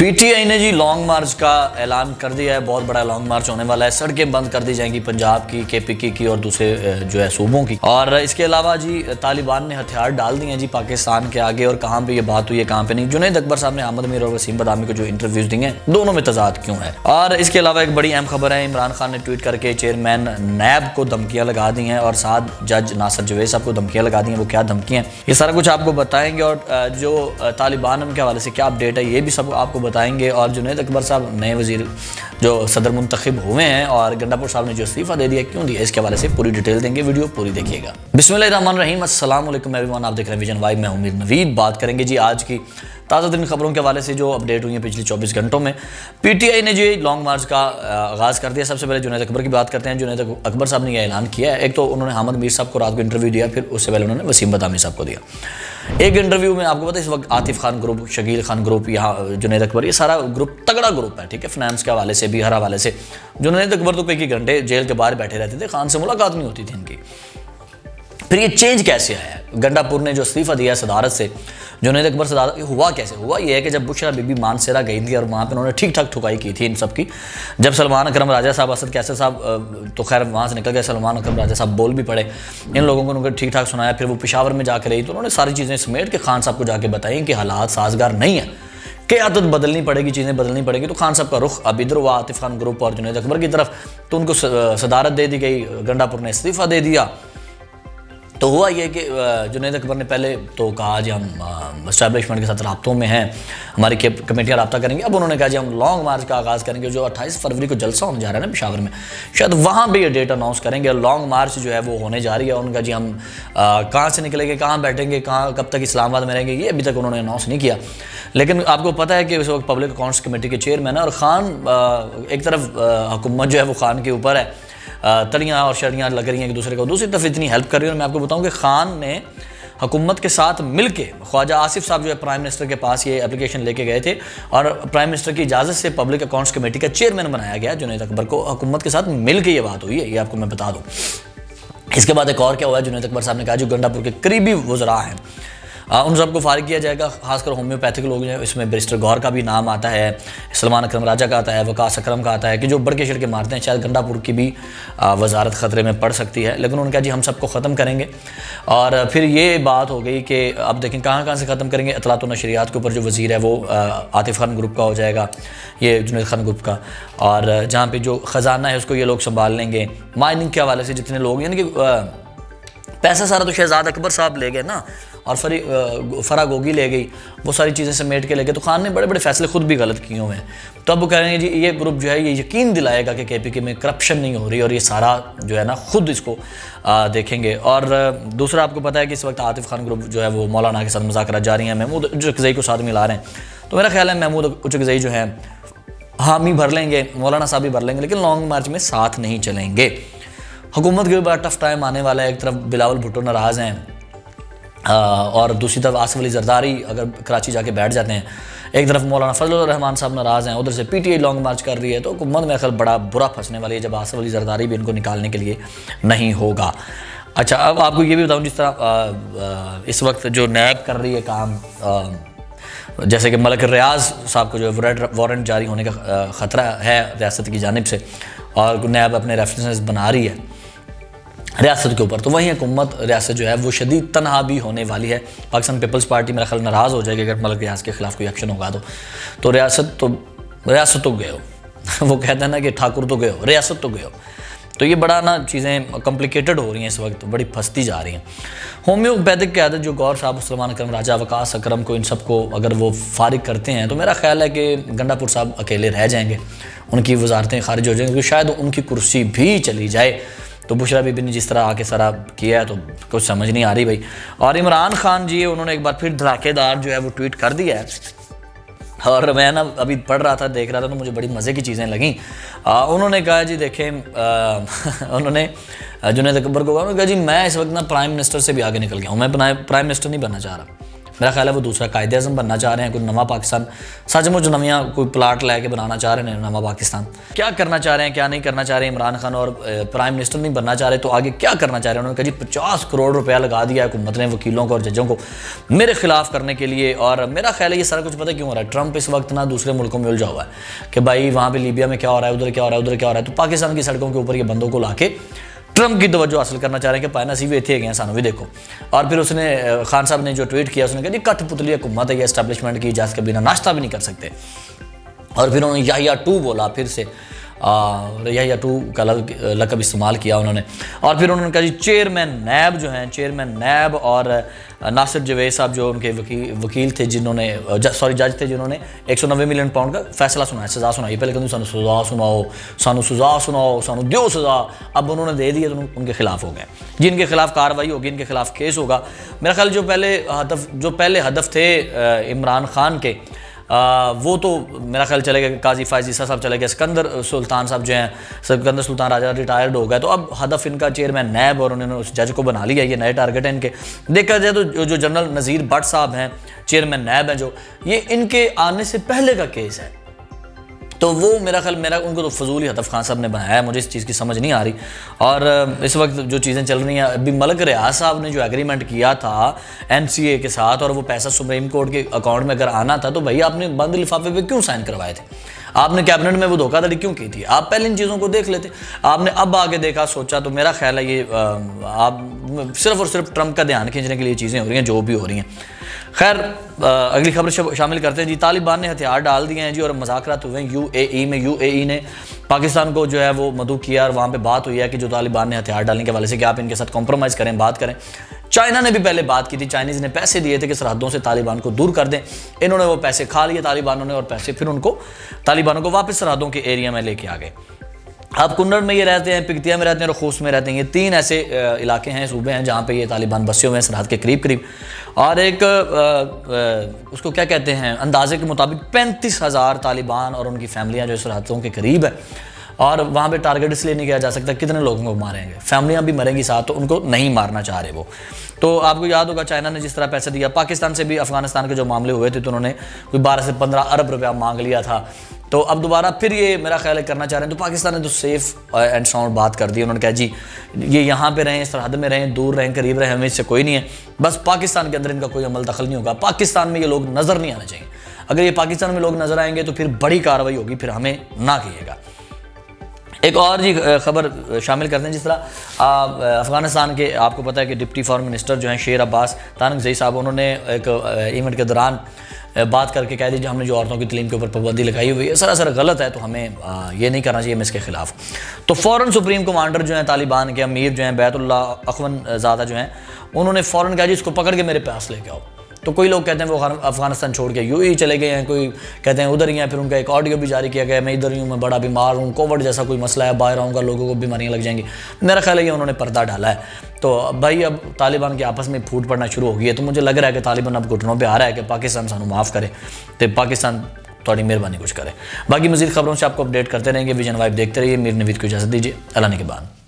PTI ने जी long मार्च का ऐलान कर दिया है। बहुत बड़ा लॉन्ग मार्च होने वाला है। सड़कें बंद कर दी जाएंगी पंजाब की, केपीके की और दूसरे जो है सूबों की। और इसके अलावा जी तालिबान ने हथियार डाल दिए हैं जी पाकिस्तान के आगे। और कहाँ पे ये बात हुई है, कहाँ पे नहीं। जुनैद अकबर साहब ने अहमद मीर और वसीम बदामी को जो इंटरव्यूज दिए हैं, दोनों में तजाद क्यों है। और इसके अलावा एक बड़ी अहम खबर है, इमरान खान ने ट्वीट करके चेयरमैन नैब को धमकियां लगा दी हैं और साथ जज नासिर जवेद साहब को धमकियां लगा दी हैं। वो क्या धमकियां हैं, ये सारा कुछ आपको बताएंगे। और जो तालिबान के हवाले से क्या अपडेट है, ये भी सब आपको बताएंगे। और जुनैद अकबर साहब नए वजीर जो सदर मुंतखब हुए हैं और गंडापुर साहब ने जो इस्तीफा दे दिया, क्यों दिया, इसके हवाले से पूरी डिटेल देंगे। वीडियो पूरी देखिएगा। बिस्मिल्लाहिर्रहमानिर्रहीम, अस्सलाम वालेकुम एवरीवन। आप देख रहे हैं विजन वाइब, मैं उम्मीद नवीद। बात करेंगे जी आज की ताज़ा तरीन खबरों के हवाले से जो अपडेट हुई है पिछले 24 घंटों में। पीटीआई ने जो लॉन्ग मार्च का आगाज़ कर दिया। सबसे पहले जुनैद अकबर की बात करते हैं। जुनैद अकबर साहब ने यह ऐलान किया है। एक तो उन्होंने अहमद मीर साहब को रात को इंटरव्यू दिया, फिर उससे पहले उन्होंने वसीम बदामी साहब को दिया। एक इंटरव्यू में आपको पता है इस वक्त आतिफ खान ग्रुप, शकील खान ग्रुप, यहाँ जुनैद अकबर, ये सारा ग्रुप तगड़ा ग्रुप है, ठीक है। फाइनेंस के हवाले से भी, हर हवाले से। जुनैद अकबर तो कई घंटे जेल के बाहर बैठे रहते थे, खान से मुलाकात नहीं होती थी इनकी। फिर ये चेंज कैसे आया? गंडापुर ने जो इस्तीफा दिया सदारत से, जुनैद अकबर सदारत, हुआ कैसे? हुआ ये है कि जब बुशरा बीबी मानसेरा गई थी और वहाँ पे उन्होंने ठीक ठाक ठुकाई की थी इन सब की। जब सलमान अकरम राजा साहब, असद कैसर साहब तो खैर वहाँ से निकल गए, सलमान अकरम राजा साहब बोल भी पड़े, इन लोगों को उन्होंने ठीक ठाक सुनाया। फिर वो पेशावर में जाकर रही तो उन्होंने सारी चीज़ें समेट के खान साहब को जाके बताई कि हालात साजगार नहीं है, क़यादत बदलनी पड़ेगी, चीज़ें बदलनी पड़ेगी। तो खान साहब का रुख अब इधर हुआ आतिफ खान ग्रुप और जुनैद अकबर की तरफ, तो उनको सदारत दे दी गई। गंडापुर ने इस्तीफ़ा दे दिया। तो हुआ ये कि जुनैद अकबर ने पहले तो कहा जी हम एस्टैब्लिशमेंट के साथ राब्तों में हैं, हमारी कमेटियाँ रब्ता करेंगे। अब उन्होंने कहा जी हम लॉन्ग मार्च का आगाज़ करेंगे, जो 28 फरवरी को जलसा होने जा रहा है ना पेशावर में, शायद वहाँ पे ये डेट अनाउंस करेंगे। लॉन्ग मार्च जो है वो होने जा रही है। उनका जी हम कहाँ से निकलेंगे, कहाँ बैठेंगे, कहाँ कब तक इस्लामाबाद में रहेंगे, ये अभी तक उन्होंने अनाउंस नहीं किया। लेकिन आपको पता है कि उस वक्त पब्लिक अकाउंट्स कमेटी के चेयरमैन है और ख़ान एक तरफ हुकूमत जो है वो खान के ऊपर है, तलियाँ और शड़ियाँ लग रही हैं एक दूसरे को, दूसरी तरफ इतनी हेल्प कर रही है। और मैं आपको बताऊं कि खान ने हुकूमत के साथ मिलके, ख्वाजा आसिफ साहब जो है प्राइम मिनिस्टर के पास ये एप्लीकेशन लेके गए थे और प्राइम मिनिस्टर की इजाज़त से पब्लिक अकाउंट्स कमेटी का चेयरमैन बनाया गया जुनैद अकबर को। हुकूमत के साथ मिल के ये बात हुई है, ये आपको मैं बता दूँ। इसके बाद एक और क्या हुआ है, जुनैद अकबर साहब ने कहा जो गंडापुर के करीबी वज़रा हैं उन सबको फारिग किया जाएगा। खासकर होम्योपैथिक लोग हैं, इसमें बैरिस्टर गौहर का भी नाम आता है, सलमान अकरम राजा का आता है, वकास अकरम का आता है, कि जो बड़के छिड़के मारते हैं। शायद गंडापुर की भी वजारत ख़तरे में पड़ सकती है, लेकिन उन्होंने कहा जी हम सबको ख़त्म करेंगे। और फिर ये बात हो गई कि अब देखें कहाँ से ख़त्म करेंगे। इतलात व नशरियात के ऊपर जो वज़ीर है वो आतिफ खान ग्रुप का हो जाएगा, ये जुनैद खान ग्रुप का। और जहाँ पर जो ख़जाना है उसको ये लोग संभाल लेंगे। माइनिंग के हवाले से जितने लोग, यानी कि पैसा सारा तो शहजाद अकबर साहब ले गए ना, और फरा गोगी ले गई, वो सारी चीज़ें समेट के ले गए। तो खान ने बड़े बड़े फैसले खुद भी गलत किए हुए हैं। तो अब वो कह रहे हैं जी ये ग्रुप जो है ये यकीन दिलाएगा कि केपीके में करप्शन नहीं हो रही, और ये सारा जो है ना खुद इसको देखेंगे। और दूसरा आपको पता है कि इस वक्त आतिफ खान ग्रुप जो है वो मौलाना के साथ मुज़ाकरात जारी हैं, महमूद उचकज़ई को साथ मिला रहे हैं। तो मेरा ख्याल है महमूद उचकज़ई जो है हामी भर लेंगे, मौलाना साहब भी भर लेंगे, लेकिन लॉन्ग मार्च में साथ नहीं चलेंगे। हुकूमत के बड़ा टफ टाइम आने वाला है। एक तरफ बिलावल भुट्टो नाराज़ हैं और दूसरी तरफ आसिफ अली जरदारी अगर कराची जाके बैठ जाते हैं, एक तरफ मौलाना फजलुर रहमान साहब नाराज़ हैं, उधर से पीटीआई लॉन्ग मार्च कर रही है। तो हुकूमत में ख्याल बड़ा बुरा फंसने वाली है जब आसिफ अली जरदारी भी इनको निकालने के लिए नहीं होगा। अच्छा, अब आपको ये भी बताऊँ, जिस तरह इस वक्त जो नैब कर रही है काम, जैसे कि मलक रियाज साहब को जो वारंट जारी होने का ख़तरा है रियासत की जानिब से, और नैब अपने रेफरेंसेस बना रही है रियासत के ऊपर, तो वहीं हुकूमत रियासत जो है वो शदीद तनहा भी होने वाली है। पाकिस्तान पीपल्स पार्टी मेरा ख्याल नाराज़ हो जाएगी अगर मलक रियाज के ख़िलाफ़ कोई एक्शन होगा। तो रियासत तो गए हो वो कहते हैं ना कि ठाकुर तो गए हो, रियासत तो गए हो। तो ये बड़ा ना चीज़ें कॉम्प्लिकेटेड हो रही हैं इस वक्त, बड़ी फंसती जा रही हैं। होम्योपैथिक क़यादत जो गौर साहब, सलमान अकरम राजा, वकास अकरम को, इन सबको अगर वो फारिग करते हैं तो मेरा ख्याल है कि गंडापुर साहब अकेले रह जाएंगे, उनकी वजारतें खारिज हो जाएंगी, क्योंकि शायद उनकी कुर्सी भी चली जाए। तो बुशरा बीबी ने जिस तरह आके सारा किया है तो कुछ समझ नहीं आ रही भाई। और इमरान खान जी उन्होंने एक बार फिर धड़ाकेदार जो है वो ट्वीट कर दिया है। और मैं ना अभी पढ़ रहा था, देख रहा था, तो मुझे बड़ी मज़े की चीज़ें लगीं। उन्होंने कहा जी देखें उन्होंने जुनैद अकबर को कहा जी मैं इस वक्त ना प्राइम मिनिस्टर से भी आगे निकल गया हूँ, मैं प्राइम मिनिस्टर नहीं बनना चाह रहा। मेरा ख्याल है वो दूसरा कायदे आज़म बनना चाह रहे हैं, कोई नवा पाकिस्तान सचमुच नविया कोई प्लाट लैके बनाना चाह रहे हैं नवा पाकिस्तान। क्या करना चाह रहे हैं क्या नहीं करना चाह रहे हैं, इमरान खान और प्राइम मिनिस्टर नहीं बनना चाह रहे तो आगे क्या करना चाह रहे हैं। उन्होंने कहा जी 50 करोड़ रुपया लगा दिया है हुकूमत ने वकीलों को और जजों को मेरे खिलाफ करने के लिए। और मेरा ख्याल है ये सारा कुछ पता क्यों हो रहा है, ट्रंप इस वक्त ना दूसरे मुल्कों में उलझा हुआ है कि भाई वहाँ पर लीबिया में क्या हो रहा है, उधर क्या हो रहा है, उधर क्या हो रहा है। तो पाकिस्तान की सड़कों के ऊपर ये बंदों को ला के ट्रंप की तवज्जो हासिल करना चाह रहे हैं कि पाए नसीब इतने गए सानू भी देखो। और फिर उसने खान साहब ने जो ट्वीट किया उसने कहा जी कठपुतली हुकूमत है ये एस्टैब्लिशमेंट की इजाज़त के बिना नाश्ता भी नहीं कर सकते। और फिर उन्होंने याहिया 2 बोला, फिर से याहिया 2 का लक़ब इस्तेमाल किया उन्होंने। और फिर उन्होंने कहा जी चेयरमैन नैब जो हैं, चेयरमैन नैब और नासिर जवेद साहब जो उनके वकील थे जिन्होंने जज थे जिन्होंने 190 मिलियन पाउंड का फैसला सुनाया, सज़ा सुनाई। पहले कहते सानू सज़ा सुनाओ, सानू सज़ा सुनाओ, सानू दो सज़ा। अब उन्होंने दे दिया तो उनके खिलाफ हो गए, जिनके खिलाफ कार्रवाई होगी इनके खिलाफ केस होगा। मेरा ख्याल जो पहले हदफ थे इमरान खान के वो तो मेरा ख्याल चले गए, काजी फायज़ ईसा साहब चले गए, सिकंदर सुल्तान साहब जो हैं, सिकंदर सुल्तान राजा रिटायर्ड हो गए। तो अब हदफ इनका चेयरमैन नैब और उन्होंने उस जज को बना लिया, ये नए टारगेट हैं इनके। देखा जाए तो जो जनरल नज़ीर भट्ट साहब हैं चेयरमैन नैब हैं जो, ये इनके आने से पहले का केस है। तो वो मेरा उनको तो फजूल ही हदफ खान साहब ने बनाया है, मुझे इस चीज़ की समझ नहीं आ रही। और इस वक्त जो चीज़ें चल रही हैं, अभी मलक रियाज साहब ने जो एग्रीमेंट किया था NCA के साथ और वो पैसा सुप्रीम कोर्ट के अकाउंट में अगर आना था तो भाई आपने बंद लिफाफे पे क्यों साइन करवाए थे, आपने कैबिनेट में वो धोखाधड़ी क्यों की थी, आप पहले इन चीज़ों को देख लेते। आपने अब आगे देखा सोचा, तो मेरा ख्याल है ये आप सिर्फ और सिर्फ ट्रंप का ध्यान खींचने के लिए चीज़ें हो रही हैं जो भी हो रही हैं। खैर अगली खबर शामिल करते हैं जी। तालिबान ने हथियार डाल दिए हैं जी और मुज़ाकरात हुए हैं UAE में। UAE ने पाकिस्तान को जो है वो मदऊ किया और वहाँ पे बात हुई है कि जो तालिबान ने हथियार डालने के हवाले से कि आप इनके साथ कॉम्प्रोमाइज़ करें, बात करें। चाइना ने भी पहले बात की थी, चाइनीज़ ने पैसे दिए थे कि सरहदों से तालिबान को दूर कर दें। इन्होंने वो पैसे खा लिए तालिबानों ने और पैसे फिर तालिबानों को वापस सरहदों के एरिया में लेके आ गए। आप कुन्नड़ में ये रहते हैं, पिकतिया में रहते हैं और खूस में रहते हैं। ये 3 ऐसे इलाके हैं, सूबे हैं जहाँ पे ये तालिबान बसे हुए हैं सरहद के करीब करीब। और एक उसको क्या कहते हैं, अंदाजे के मुताबिक 35,000 तालिबान और उनकी फैमिलियाँ जो सरहदों के करीब है। और वहाँ पे टारगेट इसलिए नहीं किया जा सकता कितने लोगों को मारेंगे, फैमिलियाँ भी मरेंगी साथ, तो उनको नहीं मारना चाह रहे वो। तो आपको याद होगा चाइना ने जिस तरह पैसे दिया, पाकिस्तान से भी अफगानिस्तान के जो मामले हुए थे तो उन्होंने कोई 12 से 15 अरब रुपया मांग लिया था। तो अब दोबारा फिर ये मेरा ख्याल है करना चाह रहे हैं। तो पाकिस्तान ने तो सेफ़ एंड साउंड बात कर दी। उन्होंने कहा जी ये यहाँ पे रहें, सरहद में रहें, दूर रहें, करीब रहें, हमें इससे कोई नहीं है, बस पाकिस्तान के अंदर इनका कोई अमल दखल नहीं होगा। पाकिस्तान में ये लोग नज़र नहीं आने चाहिए। अगर ये पाकिस्तान में लोग नज़र आएंगे तो फिर बड़ी कार्रवाई होगी, फिर हमें ना कीजिएगा। एक और जी खबर शामिल करते हैं, जिस तरह अफ़गानिस्तान के आपको पता है कि डिप्टी फॉरेन मिनिस्टर जो हैं शेर अब्बास तानकज़ई साहब, उन्होंने एक इवेंट के दौरान बात करके कह दीजिए हमने जो औरतों की तलीम के ऊपर पाबंदी लगाई हुई है सरासर गलत है, तो हमें ये नहीं करना चाहिए, मैं इसके खिलाफ। तो फ़ौरन सुप्रीम कमांडर जो हैं तालिबान के अमीर जो हैं बैतुल्ला अखवंज़ादा जो हैं, उन्होंने फ़ौरन कहा जी इसको पकड़ के मेरे पास लेके आओ। तो कोई लोग कहते हैं वो अफगानिस्तान छोड़ के UAE चले गए हैं, कोई कहते हैं उधर ही हैं। फिर उनका एक ऑडियो भी जारी किया गया, मैं इधर ही हूँ, मैं बड़ा बीमार हूँ, कोविड जैसा कोई मसला है, बाहर आऊँगा लोगों को बीमारियाँ लग जाएंगी। मेरा ख्याल है ये उन्होंने पर्दा डाला है। तो भाई अब तालिबान के आपस में फूट पड़ना शुरू हो गई है। तो मुझे लग रहा है कि तालिबान अब घुटनों पर आ रहा है कि पाकिस्तान सानू माफ़ करे, तो पाकिस्तान थोड़ी मेहरबानी कुछ करे। बाकी मज़ीद खबरों से आपको अपडेट करते रहेंगे। विजन वाइब देखते रहिए। मीर नवीद को इजाज़त दीजिए, अल्लाह ने के बाद।